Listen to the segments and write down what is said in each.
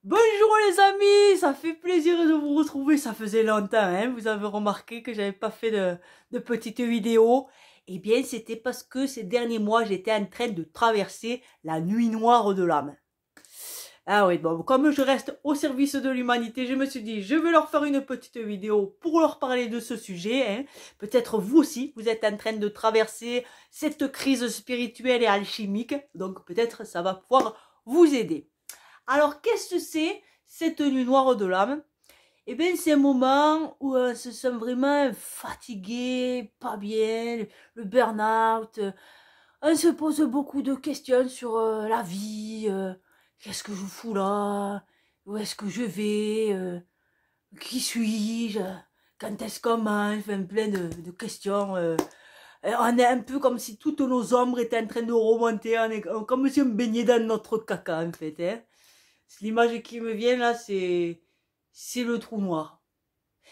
Bonjour les amis, ça fait plaisir de vous retrouver, ça faisait longtemps, hein. Vous avez remarqué que j'avais pas fait de petites vidéos. Eh bien, c'était parce que ces derniers mois, j'étais en train de traverser la nuit noire de l'âme. Ah oui, bon, comme je reste au service de l'humanité, je me suis dit, je vais leur faire une petite vidéo pour leur parler de ce sujet, hein. Peut-être vous aussi, vous êtes en train de traverser cette crise spirituelle et alchimique, donc peut-être ça va pouvoir vous aider. Alors, qu'est-ce que c'est cette nuit noire de l'âme? Eh bien, c'est un moment où on se sent vraiment fatigué, pas bien, le burn-out. On se pose beaucoup de questions sur la vie. Qu'est-ce que je fous là? Où est-ce que je vais? Qui suis-je? Quand est-ce qu'on mange? Enfin, plein de questions. On est un peu comme si toutes nos ombres étaient en train de remonter. On est comme si on baignait dans notre caca, en fait, hein. L'image qui me vient là, c'est le trou noir.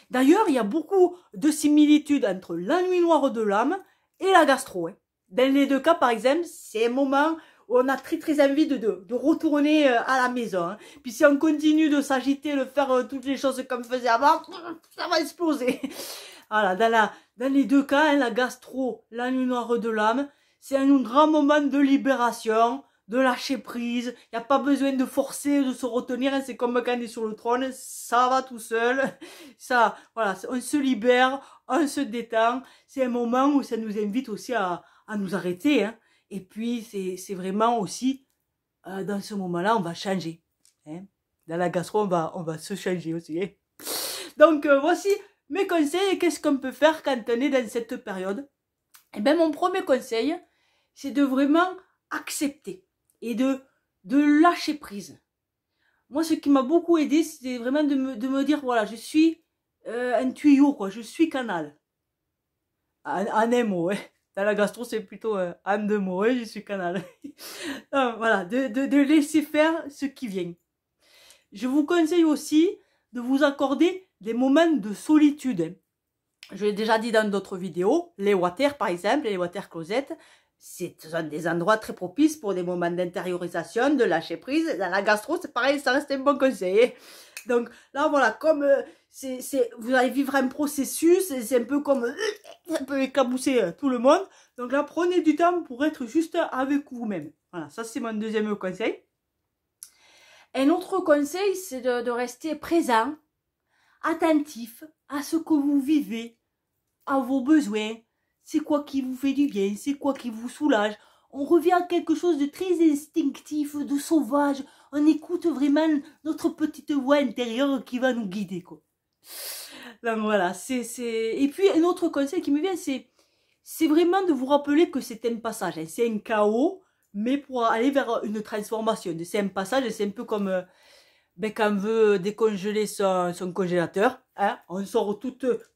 D'ailleurs, il y a beaucoup de similitudes entre la nuit noire de l'âme et la gastro, hein. Dans les deux cas, par exemple, c'est un moment où on a très envie de retourner à la maison, hein. Puis si on continue de s'agiter, de faire toutes les choses comme faisait avant, ça va exploser. Voilà, dans les deux cas, hein, la gastro, la nuit noire de l'âme, c'est un grand moment de libération, de lâcher prise. Il n'y a pas besoin de forcer, de se retenir, hein. C'est comme quand on est sur le trône, ça va tout seul. Ça, voilà, on se libère, on se détend. C'est un moment où ça nous invite aussi à nous arrêter, hein. Et puis, c'est vraiment aussi, dans ce moment-là, on va changer, hein. Dans la gastro, on va se changer aussi, hein. Donc, voici mes conseils. Qu'est-ce qu'on peut faire quand on est dans cette période? Eh bien, mon premier conseil, c'est de vraiment accepter et de lâcher prise. Moi, ce qui m'a beaucoup aidé, c'est vraiment de me dire, voilà, je suis un tuyau, quoi, je suis canal. En un mot, hein. Dans la gastro, c'est plutôt en deux mots, hein, je suis canal. Voilà, de laisser faire ce qui vient. Je vous conseille aussi de vous accorder des moments de solitude, hein. Je l'ai déjà dit dans d'autres vidéos, les water par exemple, les water closets, ce sont des endroits très propices pour des moments d'intériorisation, de lâcher prise. Dans la gastro, c'est pareil, ça reste un bon conseil. Donc là, voilà, comme vous allez vivre un processus, c'est un peu comme, ça peut éclabousser tout le monde. Donc là, prenez du temps pour être juste avec vous-même. Voilà, ça c'est mon deuxième conseil. Un autre conseil, c'est de rester présent, attentif à ce que vous vivez, à vos besoins. C'est quoi qui vous fait du bien, c'est quoi qui vous soulage. On revient à quelque chose de très instinctif, de sauvage. On écoute vraiment notre petite voix intérieure qui va nous guider, quoi. Donc voilà, Et puis un autre conseil qui me vient, c'est vraiment de vous rappeler que c'est un passage, hein. C'est un chaos, mais pour aller vers une transformation. C'est un passage, c'est un peu comme quand on veut décongeler son congélateur, hein, on sort tout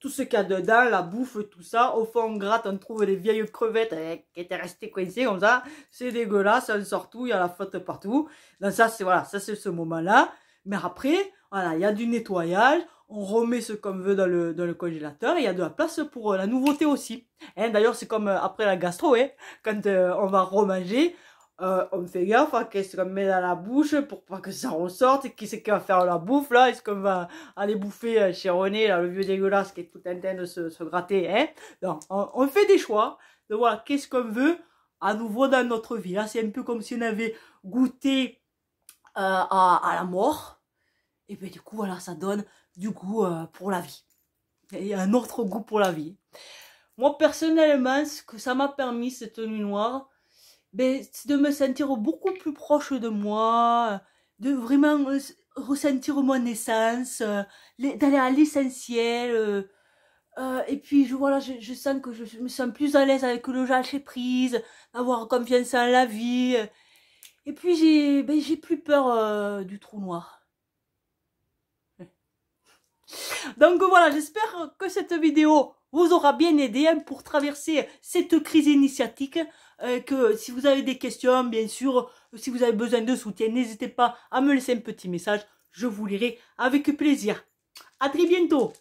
ce qu'il y a dedans, la bouffe, tout ça. Au fond, on gratte, on trouve les vieilles crevettes qui étaient restées coincées comme ça. C'est dégueulasse, on sort tout, il y a la flotte partout. Donc ça, c'est voilà, ça c'est ce moment-là. Mais après, voilà, il y a du nettoyage. On remet ce qu'on veut dans le congélateur. Et il y a de la place pour la nouveauté aussi. Hein, d'ailleurs, c'est comme après la gastro, hein, quand on va remanger. On fait gaffe à qu'est-ce qu'on met dans la bouche pour pas que ça ressorte. Qui c'est qui va faire la bouffe là? Est-ce qu'on va aller bouffer chez René, là, le vieux dégueulasse qui est tout en train de se gratter, hein? Donc, on fait des choix de voir qu'est-ce qu'on veut à nouveau dans notre vie. Là, c'est un peu comme si on avait goûté à la mort. Et bien du coup, voilà, ça donne du goût pour la vie. Il y a un autre goût pour la vie. Moi, personnellement, ce que ça m'a permis, cette nuit noire, ben, c'est de me sentir beaucoup plus proche de moi, de vraiment ressentir mon essence, d'aller à l'essentiel. Et puis voilà, je sens que je me sens plus à l'aise avec le lâcher prise, d'avoir confiance en la vie. Et puis j'ai plus peur du trou noir. Donc voilà, j'espère que cette vidéo vous aura bien aidé, hein, pour traverser cette crise initiatique. Que si vous avez des questions, bien sûr, si vous avez besoin de soutien, n'hésitez pas à me laisser un petit message. Je vous lirai avec plaisir. À très bientôt.